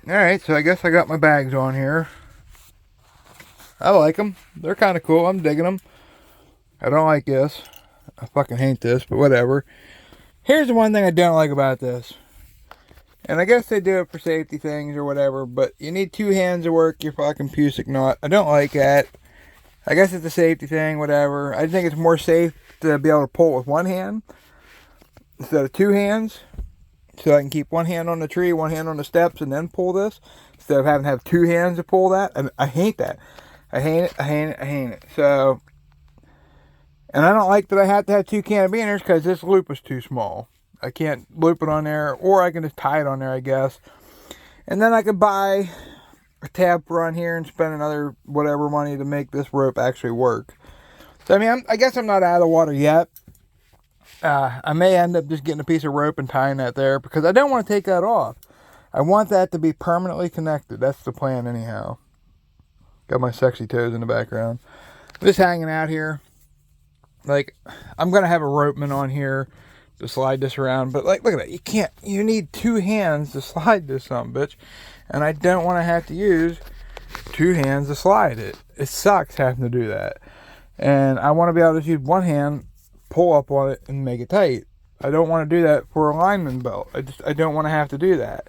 Alright, so I guess I got my bags on here. I like them. They're kind of cool. I'm digging them. I don't like this. I fucking hate this, but whatever. Here's the one thing I don't like about this. And I guess they do it for safety things or whatever, but you need two hands to work your fucking Pusick knot. I don't like that. I guess it's a safety thing, whatever. I think it's more safe to be able to pull it with one hand instead of two hands. So I can keep one hand on the tree, one hand on the steps, and then pull this. Instead of having to have two hands to pull that. And I hate that. I hate it, I hate it, I hate it. So, and I don't like that I have to have two carabiners because this loop is too small. I can't loop it on there, or I can just tie it on there, I guess. And then I could buy a tab for on here and spend another whatever money to make this rope actually work. So, I mean, I guess I'm not out of the water yet. I may end up just getting a piece of rope and tying that there because I don't want to take that off. I want that to be permanently connected. That's the plan anyhow. Got my sexy toes in the background. Just hanging out here. Like, I'm going to have a ropeman on here to slide this around. But, like, look at that. You need two hands to slide this son of a bitch. And I don't want to have to use two hands to slide it. It sucks having to do that. And I want to be able to just use one hand, pull up on it, and make it tight. I don't want to do that for a lineman belt. I don't want to have to do that.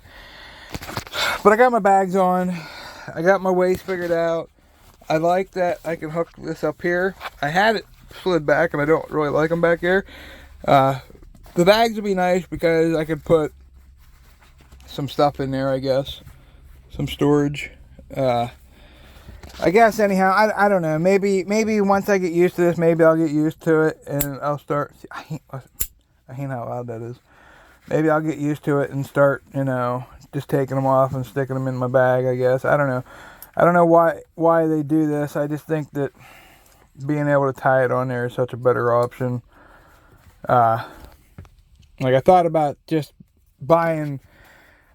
But I got my bags on. I got my waist figured out. I like that I can hook this up here. I had it slid back, and I don't really like them back here. The bags would be nice because I could put some stuff in there, I guess. Some storage. I guess anyhow, I don't know. Maybe once I get used to this, maybe I'll get used to it and I'll start. I hate how loud that is. Maybe I'll get used to it and start, just taking them off and sticking them in my bag. I guess I don't know. I don't know why they do this. I just think that being able to tie it on there is such a better option. Like I thought about just buying.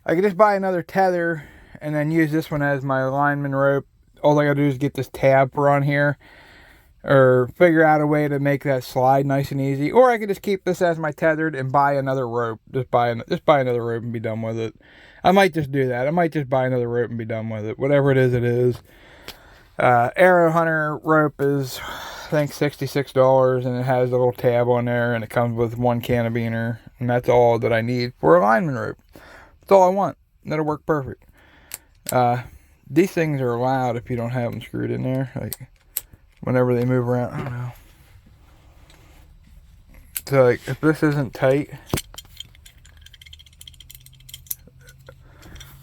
I could just buy another tether and then use this one as my lineman rope. All I gotta do is get this tab for on here, or figure out a way to make that slide nice and easy. Or I could just keep this as my tethered and buy another rope. Just buy another rope and be done with it. I might just do that. I might just buy another rope and be done with it. Whatever it is, it is. Arrow Hunter rope is, I think, $66, and it has a little tab on there, and it comes with one carabiner, and that's all that I need for a lineman rope. That's all I want. That'll work perfect. These things are loud if you don't have them screwed in there. Like, whenever they move around, I don't know. So, like, if this isn't tight,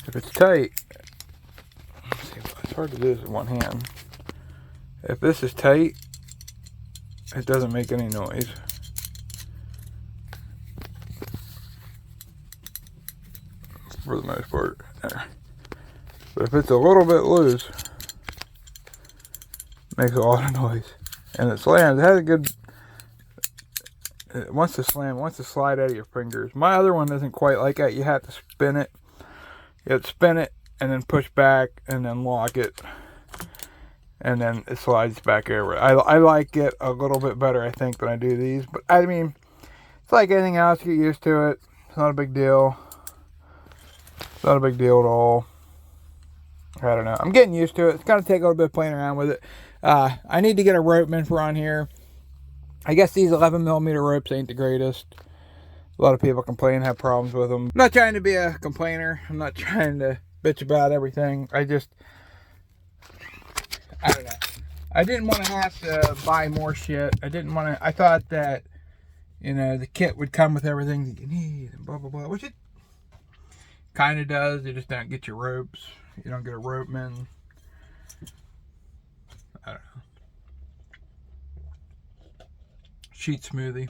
if it's tight, let's see, it's hard to do this with one hand. If this is tight, it doesn't make any noise. For the most part. There. But if it's a little bit loose, it makes a lot of noise. And it slams. It has a good... It wants to slam. It wants to slide out of your fingers. My other one isn't quite like that. You have to spin it. You have to spin it and then push back and then lock it. And then it slides back over. I like it a little bit better, I think, than I do these. But, I mean, it's like anything else. Get used to it. It's not a big deal. It's not a big deal at all. I don't know. I'm getting used to it. It's going to take a little bit of playing around with it. I need to get a ropeman for on here. I guess these 11mm ropes ain't the greatest. A lot of people complain and have problems with them. I'm not trying to be a complainer. I'm not trying to bitch about everything. I don't know. I didn't want to have to buy more shit. I thought that, the kit would come with everything that you need and blah, blah, blah. Which it kind of does. You just don't get your ropes. You don't get a ropeman. I don't know. Sheet smoothie.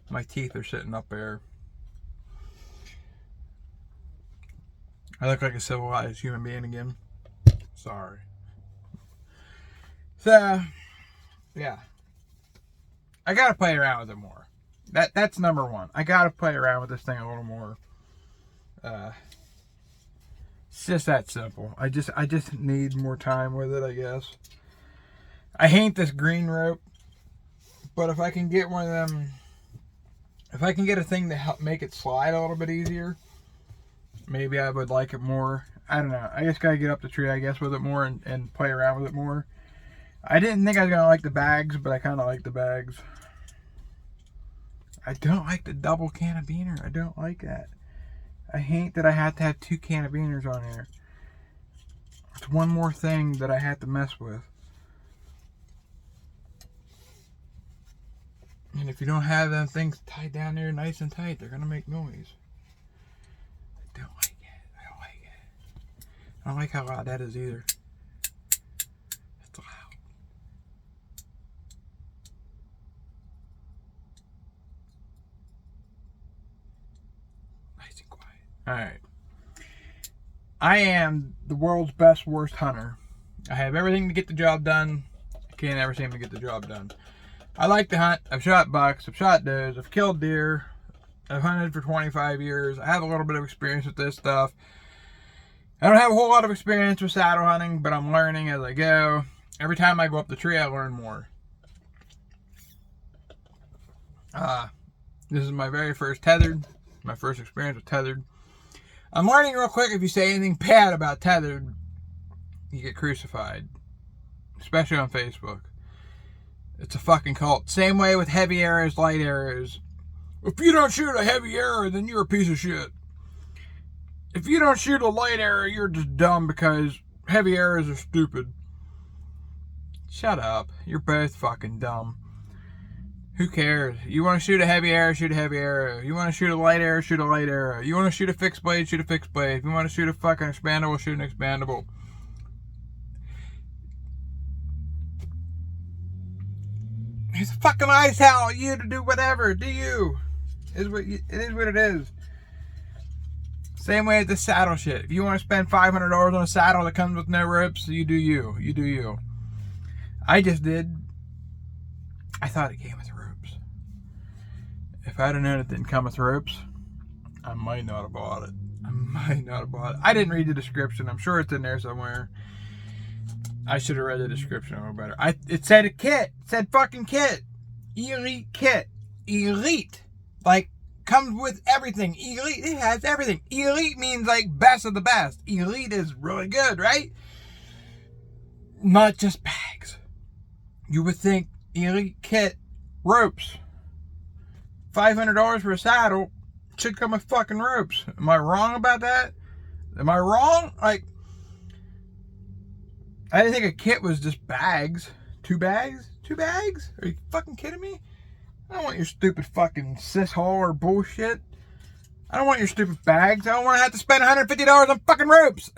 My teeth are sitting up there. I look like a civilized human being again. Sorry. So, yeah. I gotta play around with it more. That's number one. I gotta play around with this thing a little more. It's just that simple. I just need more time with it, I guess. I hate this green rope, but if I can get one of them, if I can get a thing to help make it slide a little bit easier, maybe I would like it more. I don't know. I just gotta get up the tree, I guess, with it more and play around with it more. I didn't think I was gonna like the bags, but I kind of like the bags. I don't like the double carabiner. I don't like that. I hate that I have to have 2 carabiners on here. It's one more thing that I have to mess with. And if you don't have them things tied down there nice and tight, they're gonna make noise. I don't like it. I don't like it. I don't like how loud that is either. It's loud. Nice and quiet. Alright. I am the world's best worst hunter. I have everything to get the job done. I can't ever seem to get the job done. I like to hunt. I've shot bucks. I've shot does. I've killed deer. I've hunted for 25 years. I have a little bit of experience with this stuff. I don't have a whole lot of experience with saddle hunting, but I'm learning as I go. Every time I go up the tree, I learn more. This is my very first tethered. My first experience with tethered. I'm learning real quick, if you say anything bad about tethered, you get crucified. Especially on Facebook. It's a fucking cult. Same way with heavy arrows, light arrows. If you don't shoot a heavy arrow, then you're a piece of shit. If you don't shoot a light arrow, you're just dumb because heavy arrows are stupid. Shut up. You're both fucking dumb. Who cares? You want to shoot a heavy arrow, shoot a heavy arrow. You want to shoot a light arrow, shoot a light arrow. You want to shoot a fixed blade, shoot a fixed blade. If you want to shoot a fucking expandable, shoot an expandable. It's fucking I tell you to do whatever. Do you? It is what it is. Same way with the saddle shit. If you want to spend $500 on a saddle that comes with no ropes, you do you. You do you. I just did. I thought it came with ropes. If I'd have known it didn't come with ropes, I might not have bought it. I didn't read the description. I'm sure it's in there somewhere. I should have read the description a little better. It said a kit. It said fucking kit. Elite kit. Elite. Like, comes with everything. Elite. It has everything. Elite means like best of the best. Elite is really good, right? Not just bags. You would think Elite kit, ropes. $500 for a saddle should come with fucking ropes. Am I wrong about that? Am I wrong? Like, I didn't think a kit was just bags. 2 bags? 2 bags? Are you fucking kidding me? I don't want your stupid fucking cis hauler bullshit. I don't want your stupid bags. I don't want to have to spend $150 on fucking ropes.